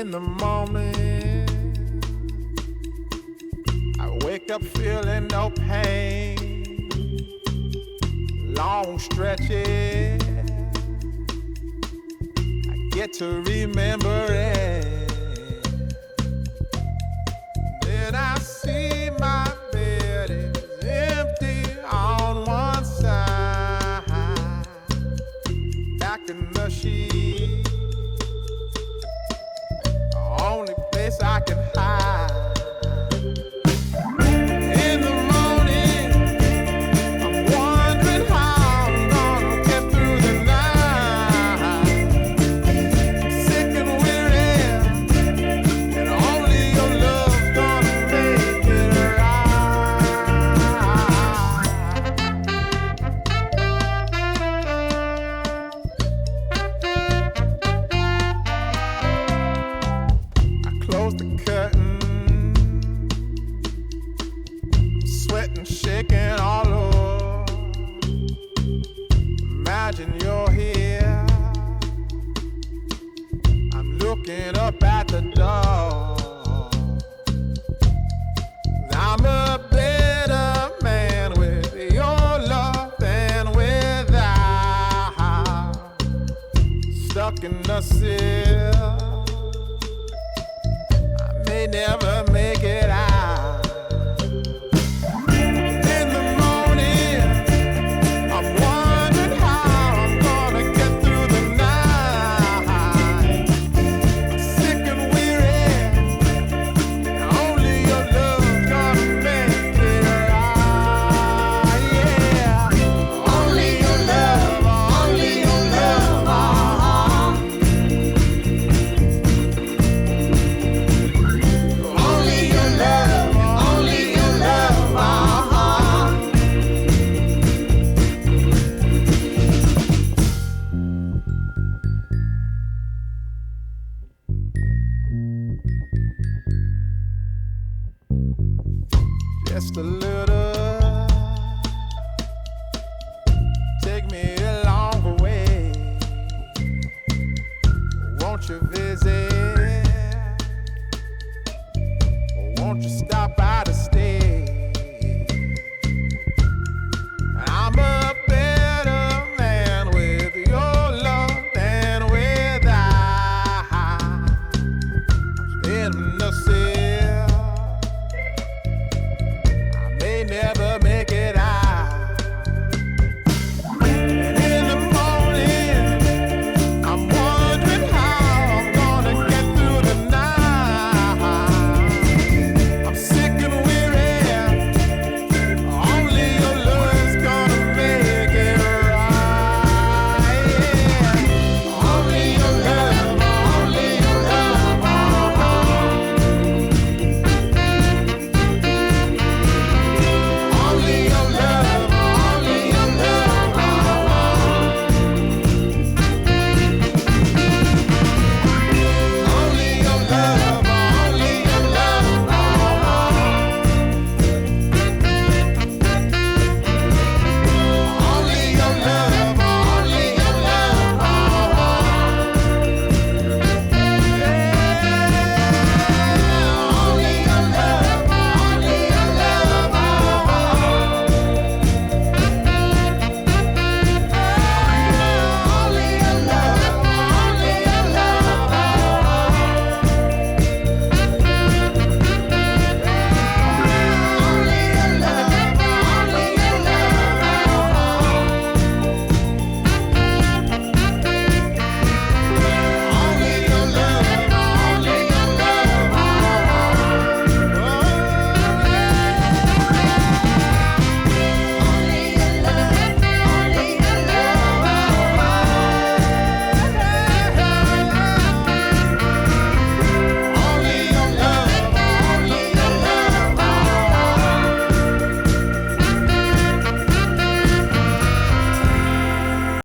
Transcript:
In the morning, I wake up feeling no pain. Long stretches, I get to remember it. Then I see my bed is empty on one side. Back in the sheet, only place I can hide. In the morning, I'm wondering how I'm gonna get through the night. Sick and weary, and only your love's gonna make it Close the curtain, sweating, shaking all over. Imagine you're here. I'm looking up at the door. I'm a better man with your love than without. Stuck in the sill, may never make it out. In the morning, I'm wondering how I'm gonna get through the night. Sick and weary, and only your love's gonna make it right. Yeah, only your love, only your love. Only your love, only your love, Just a little, take me along the way. Won't you visit?